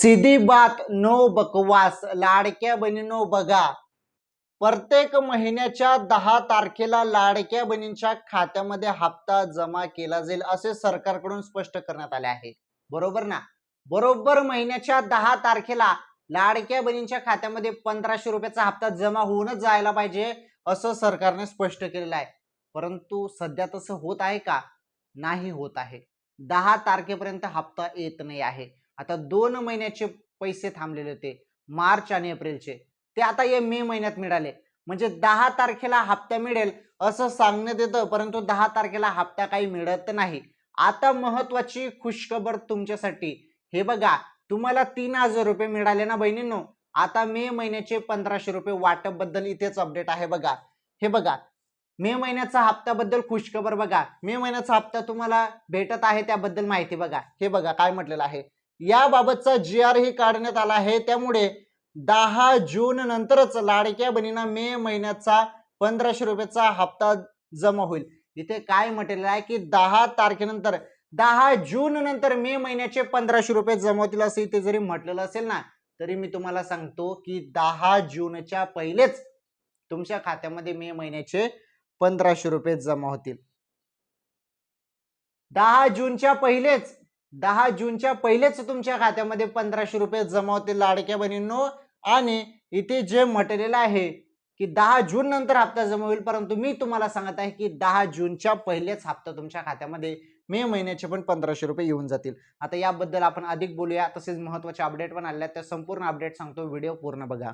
सीधी बात नो बकवास. लाडक्या बहिणींनो बघा, प्रत्येक महिन्याच्या 10 तारखेला लाडक्या बहिणींच्या खात्यामध्ये हप्ता जमा केला जाईल असे सरकारकडून स्पष्ट करण्यात आले आहे. बरोबर ना? बरोबर महिन्याच्या 10 तारखेला लाडक्या बहिणींच्या खात्यामध्ये 1500 रुपयाचा हप्ता जमा होऊनच जायला पाहिजे असं सरकारने स्पष्ट केलेलं आहे. परंतु सध्या तसं होत आहे का? नाही होत आहे. 10 तारखेपर्यंत हप्ता येत नाही आहे. आता 2 महिन्याचे पैसे थांबलेले होते, मार्च आणि एप्रिलचे, ते आता या मे महिन्यात मिळाले. म्हणजे 10 तारखेला हप्ता मिळेल असं सांगण्यात येतं, परंतु 10 तारखेला हप्ता काही मिळत नाही. आता महत्वाची खुशखबर तुमच्यासाठी. हे बघा, तुम्हाला 3000 रुपये मिळाले ना बहिणींनो. आता मे महिन्याचे 1500 रुपये वाटप बद्दल इथेच अपडेट आहे बघा. हे बघा, मे महिन्याचा हप्त्याबद्दल खुशखबर बघा. मे महिन्याचा हप्ता तुम्हाला भेटत आहे त्याबद्दल माहिती बघा. हे बघा काय म्हटलेलं आहे. याबाबतचा GR ही काढण्यात आला आहे. त्यामुळे 10 जून नंतरच लाडक्या बहिणींना मे महिन्याचा 1500 रुपयाचा हप्ता जमा होईल. इथे काय म्हटलेलं आहे की 10 तारखेनंतर 10 जून नंतर मे महिन्याचे 1500 रुपये जमा होतील असं इथे जरी म्हटलेलं असेल ना, तरी मी तुम्हाला सांगतो की 10 जूनच्या पहिलेच तुमच्या खात्यामध्ये मे महिन्याचे 1500 रुपये जमा होतील. 10 जूनच्या पहिलेच तुमच्या खात्यामध्ये 1500 रुपये जमा होतील लाडक्या बहिणींनो. आणि इथे जे म्हटलेलं आहे की 10 जून नंतर हप्ता जमा होईल, परंतु मी तुम्हाला सांगत आहे की 10 जूनच्या पहिलेच हप्ता तुमच्या खात्यामध्ये मे महिन्याचे पण 1500 रुपये येऊन जातील. आता याबद्दल आपण अधिक बोलूया. तसेच महत्वाचे अपडेट पण आले आहेत, त्या संपूर्ण अपडेट सांगतो, व्हिडिओ पूर्ण बघा.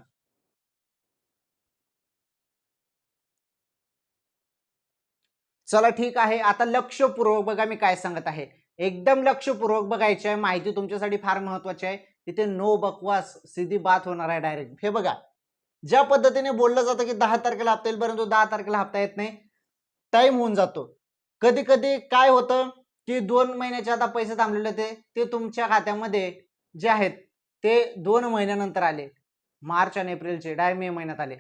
चला ठीक आहे. आता लक्षपूर्वक बघा मी काय सांगत आहे. एकदम लक्षपूर्वक बघायची आहे. माहिती तुमच्यासाठी फार महत्वाची आहे. इथे नो बकवास, सीधी बात होणार आहे डायरेक्ट. हे बघा, ज्या पद्धतीने बोललं जातं की 10 तारखेला हप्ता येईल, परंतु 10 तारखेला हप्ता येत नाही, टाइम होऊन जातो. कधी कधी काय होतं की 2 महिन्याचे आता पैसे थांबलेले होते, ते तुमच्या खात्यामध्ये जे आहेत ते 2 महिन्यानंतर आले. मार्च आणि एप्रिलचे डायरेक्ट मे महिन्यात आले.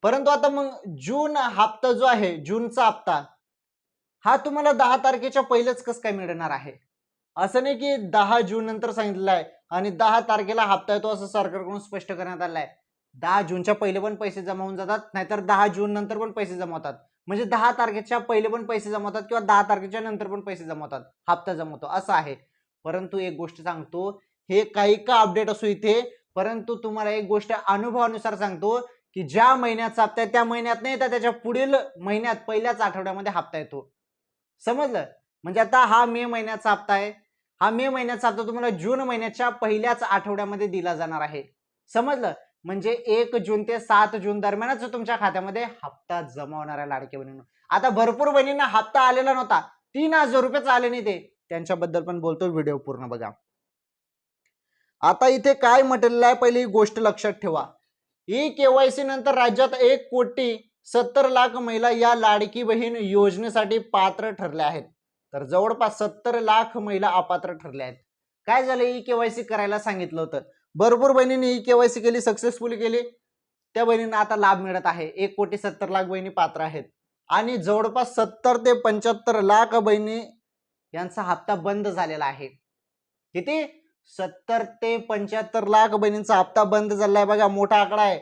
परंतु आता मग जून हप्ता जो आहे, जूनचा हप्ता हा तुम्हाला 10 तारखेच्या पहिलेच कसं काय मिळणार आहे? असं नाही की 10 जून नंतर सांगितलेलं आहे आणि 10 तारखेला हप्ता येतो असं सरकारकडून स्पष्ट करण्यात आलं आहे. 10 जूनच्या पहिले पण पैसे जमा होऊन जातात, नाहीतर 10 जून नंतर पण पैसे जमा होतात. म्हणजे 10 तारखेच्या पहिले पण पैसे जमा होतात किंवा 10 तारखेच्या नंतर पण पैसे जमा होतात, हप्ता जमा होतो असं आहे. परंतु एक गोष्ट सांगतो, हे काही का अपडेट असो इथे, परंतु तुम्हाला एक गोष्ट अनुभवानुसार सांगतो की ज्या महिन्याचा हप्ता आहे त्या महिन्यात नाही तर त्याच्या पुढील महिन्यात पहिल्याच आठवड्यामध्ये हप्ता येतो. समजलं? म्हणजे आता हा मे महिन्याचा हप्ता आहे. हा मे महिन्याचा हप्ता तुम्हाला जून महिन्याच्या पहिल्याच आठवड्यामध्ये दिला जाणार आहे. समजलं? म्हणजे 1 जून ते 7 जून दरम्यानच तुमच्या खात्यामध्ये हप्ता जमा होणार आहे लाडक्या बहिणींनो. आता भरपूर बहिणींना हप्ता आलेला नव्हता, 3000 रुपयेच आले नाही ते, त्यांच्याबद्दल पण बोलतो, व्हिडिओ पूर्ण बघा. आता इथे काय म्हटलेलं आहे, पहिली गोष्ट लक्षात ठेवा. KYC नंतर राज्यात 1,70,00,000 महिला या लाडकी बहीण योजनेसाठी पात्र ठरल्या आहेत. तर जवळपास 70 लाख महिला अपात्र ठरल्या आहेत. काय झालं, KYC करायला सांगितलं होतं, भरपूर बहिणींनी KYC केली, सक्सेसफुली केली, त्या बहिणींना आता लाभ मिळत आहे. 1,70,00,000 बहिणी पात्र आहेत आणि जवळपास 70 ते 75 लाख बहिणी यांचा हप्ता बंद झालेला आहे. किती? 70 ते 75 लाख बहिणींचा हप्ता बंद झालाय. बघा, मोठा आकडा आहे.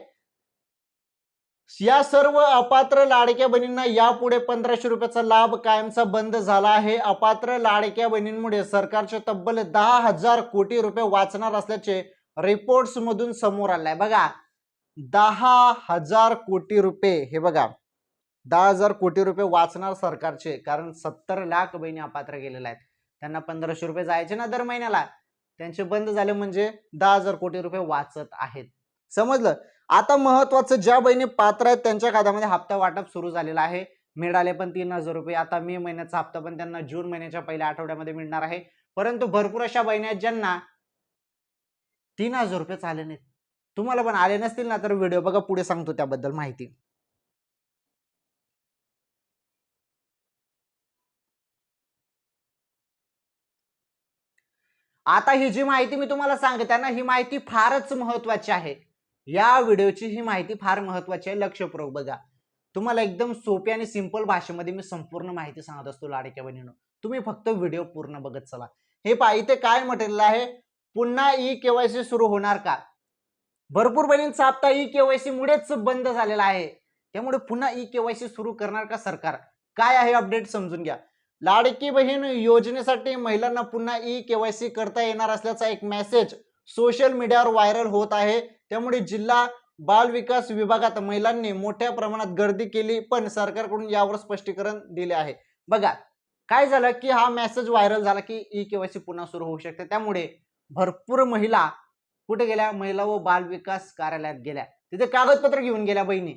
या सर्व अपात्र लाडक्या बहिणींना यापुढे 1500 रुपयाचा लाभ कायमचा बंद झाला आहे. अपात्र लाडक्या बहिणींमुळे सरकारचे तब्बल 10,000 कोटी रुपये वाचणार असल्याचे रिपोर्ट्स मधून समोर आलंय. बघा, 10,000 कोटी रुपये, हे बघा, 10,000 कोटी रुपये वाचणार सरकारचे, कारण 70 लाख बहिणी अपात्र गेलेल्या आहेत. त्यांना 1500 रुपये जायचे ना दर महिन्याला, त्यांचे बंद झाले, म्हणजे 10,000 कोटी रुपये वाचत आहेत. समजलं? आता महत्वाचं, ज्या बहिणी पात्र आहेत त्यांच्या खात्यामध्ये हप्ता वाटप सुरू झालेला आहे. मिळाले पण 3000 रुपये. आता मे महिन्याचा हप्ता पण त्यांना जून महिन्याच्या पहिल्या आठवड्यामध्ये मिळणार आहे. परंतु भरपूर अशा बहिणी आहेत ज्यांना 3000 रुपये आले नाहीत. तुम्हाला पण आले नसतील ना, तर व्हिडिओ बघा, पुढे सांगतो त्याबद्दल माहिती. आता ही जी माहिती मी तुम्हाला सांगते ना, ही माहिती फारच महत्वाची आहे. या व्हिडिओची ही माहिती फार महत्वाची आहे. लक्षपूर्वक बघा. तुम्हाला एकदम सोपी आणि सिंपल भाषेमध्ये मी संपूर्ण माहिती सांगत असतो लाडक्या बहिणींनो. तुम्ही फक्त व्हिडिओ पूर्ण बघत चला. हे पहा, इथे काय म्हटलेलं आहे, पुन्हा ई केवायसी सुरू होणार का? भरपूर बहिणींचा हप्ता ई केवायसी मुळेच बंद झालेला आहे, त्यामुळे पुन्हा ई केवायसी सुरू करणार का सरकार? काय आहे अपडेट समजून घ्या. लाडकी बहीण योजनेसाठी महिलांना पुन्हा ई केवायसी करता येणार असल्याचा एक मेसेज सोशल मीडियावर व्हायरल होत आहे. त्यामुळे जिल्हा बाल विकास विभागात महिलांनी मोठ्या प्रमाणात गर्दी केली, पण सरकारकडून यावर स्पष्टीकरण दिले आहे. बघा काय झालं की हा मेसेज व्हायरल झाला की ई केवायसी पुन्हा सुरू होऊ शकते. त्यामुळे भरपूर महिला कुठे गेल्या? महिला व बाल विकास कार्यालयात गेल्या, तिथे कागदपत्र घेऊन गेल्या बहिणी.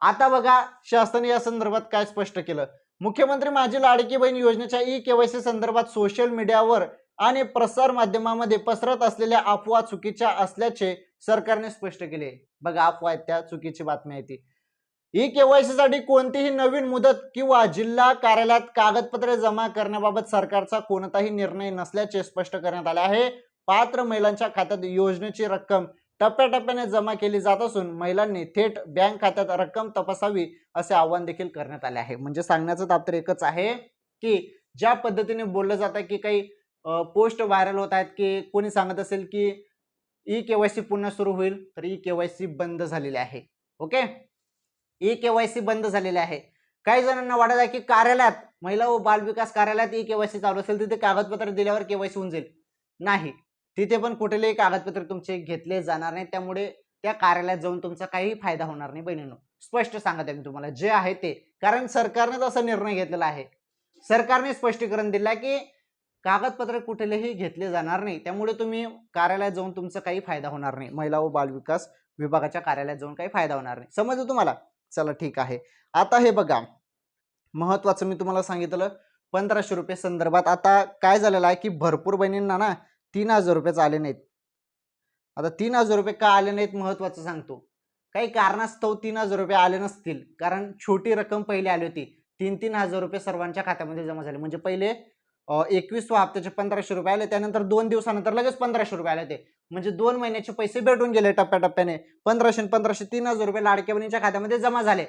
आता बघा शासनाने या संदर्भात काय स्पष्ट केलं. मुख्यमंत्री माझी लाडकी बहीण योजनेच्या ई केवायसी संदर्भात सोशल मीडियावर आणि प्रसार माध्यमामध्ये पसरत असलेल्या अफवा चुकीच्या असल्याचे सरकारने स्पष्ट केले. बघा अफवा आहेत त्या, चुकीची बातमी आहे ती. ई केवायसी साठी कोणतीही नवीन मुदत किंवा जिल्हा कार्यालयात कागदपत्रे जमा करण्याबाबत सरकारचा कोणताही निर्णय नसल्याचे स्पष्ट करण्यात आले आहे. पात्र महिलांच्या खात्यात योजनेची रक्कम टप्प्याटप्प्याने जमा केली जात असून महिलांनी थेट बँक खात्यात रक्कम तपासावी असे आवाहन देखील करण्यात आले आहे. म्हणजे सांगण्याचं तात्पर्य एकच आहे की ज्या पद्धतीने बोललं जातं की काही पोस्ट व्हायरल होत आहेत की कोणी सांगत असेल की ई केवायसी पुन्हा सुरू होईल, तर ई केवायसी बंद झालेली आहे. ओके, ई केवायसी बंद झालेली आहे. काही जणांना वाटत आहे की कार्यालयात, महिला व बाल विकास कार्यालयात ई केवायसी चालू असेल तिथे कागदपत्र दिल्यावर केवायसी होऊन जाईल. नाही, तिथे पण कुठलेही कागदपत्र तुमचे घेतले जाणार नाही. त्यामुळे त्या कार्यालयात जाऊन तुमचा काही फायदा होणार नाही बहिणींनो. स्पष्ट सांगत आहे मी तुम्हाला जे आहे ते, कारण सरकारने असा निर्णय घेतलेला आहे. सरकारने स्पष्टीकरण दिलं की कागदपत्र कुठलेही घेतले जाणार नाही, त्यामुळे तुम्ही कार्यालयात जाऊन तुमचा काही फायदा होणार नाही. महिला व बाल विकास विभागाच्या कार्यालयात जाऊन काही फायदा होणार नाही. समजलं तुम्हाला? चला ठीक आहे. आता हे बघा महत्वाचं मी तुम्हाला सांगितलं 1500 रुपये संदर्भात. आता काय झालेलं आहे की भरपूर बहिणींना ना 3000 रुपयेच आले नाहीत. आता 3000 रुपये का आले नाहीत महत्वाचं सांगतो. काही कारणास्तव 3000 रुपये आले नसतील, कारण छोटी रक्कम पहिले आली होती. 3-3 हजार रुपये सर्वांच्या खात्यामध्ये जमा झाले. म्हणजे पहिले 21व्या हप्त्याचे 1500 रुपये आले, त्यानंतर 2 दिवसानंतर लगेच 1500 रुपये आले ते. म्हणजे 2 महिन्याचे पैसे भेटून गेले टप्प्याटप्प्याने. 1500 3000 रुपये लाडक्या बहिणीच्या खात्यामध्ये जमा झाले.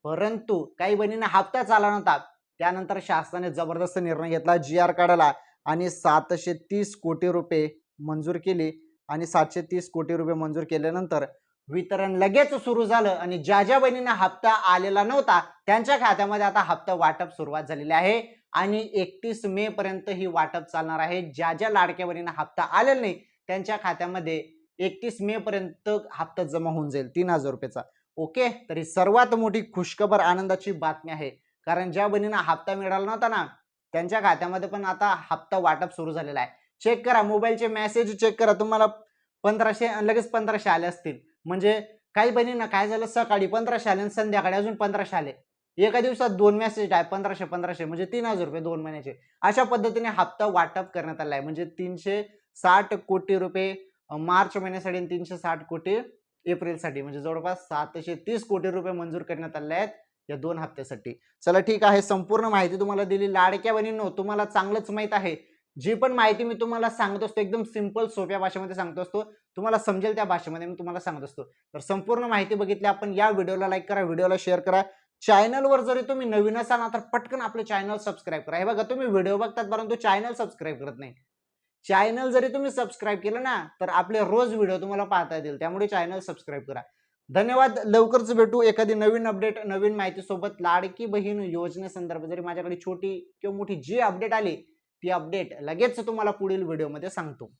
परंतु काही बहिणींना हप्ताच आला नव्हता. त्यानंतर शासनाने जबरदस्त निर्णय घेतला, GR काढला आणि 730 कोटी रुपये मंजूर केली. आणि 730 कोटी रुपये मंजूर केल्यानंतर वितरण लगेच सुरू झालं आणि ज्या ज्या बहिणींना हप्ता आलेला नव्हता त्यांच्या खात्यामध्ये आता हप्ता वाटप सुरुवात झालेली आहे. आणि 31 मे पर्यंत ही वाटप चालणार आहे. ज्या ज्या लाडक्या बहिणींना हप्ता आलेला नाही त्यांच्या खात्यामध्ये 31 मे पर्यंत हप्ता जमा होऊन जाईल 3000 रुपयाचा. ओके, तरी सर्वात मोठी खुशखबर आनंदाची बातमी आहे, कारण ज्या बहिणींना हप्ता मिळाला नव्हता ना त्यांच्या खात्यामध्ये पण आता हप्ता वाटप सुरू झालेला आहे. चेक करा, मोबाईलचे मेसेज चेक करा, तुम्हाला 1500 लगेच 1500 आले असतील. म्हणजे काही बहिणींना काय झालं, सकाळी 1500 आले आणि संध्याकाळी अजून 1500 आले. एका दिवसात 2 मेसेज आहे 1500 म्हणजे 3000 रुपये 2 महिन्याचे. अशा पद्धतीने हप्ता वाटप करण्यात आला आहे. म्हणजे 360 कोटी रुपये मार्च महिन्यासाठी आणि 360 कोटी एप्रिलसाठी, म्हणजे जवळपास 730 कोटी रुपये मंजूर करण्यात आले आहेत या 2 हप्त्यासाठी. चला ठीक आहे, संपूर्ण माहिती तुम्हाला दिली. लाडक्या बहिणींनो, तुम्हाला चांगलंच माहित आहे, जी पण माहिती मी तुम्हाला सांगत असतो एकदम सिंपल सोप्या भाषेमध्ये सांगत असतो, तुम्हाला समजेल त्या भाषेमध्ये मी तुम्हाला सांगत असतो. तर संपूर्ण माहिती बघितली आपण. या व्हिडिओला लाईक करा, व्हिडिओला शेअर करा. चॅनलवर जरी तुम्ही नवीन असाल ना तर पटकन आपले चॅनल सबस्क्राईब करा. हे बघा, तुम्ही व्हिडिओ बघतात परंतु चॅनल सबस्क्राईब करत नाही. चॅनल जरी तुम्ही सबस्क्राईब केलं ना तर आपले रोज व्हिडिओ तुम्हाला पाहता येतील. त्यामुळे चॅनल सबस्क्राईब करा. धन्यवाद. लवकरच भेटू एखादी नवीन अपडेट, नवीन माहिती सोबत. लाडकी बहीण योजनेसंदर्भात जरी माझ्याकडे छोटी किंवा मोठी जी अपडेट आली ती अपडेट लगेच तुम्हाला पुढील व्हिडिओमध्ये सांगतो.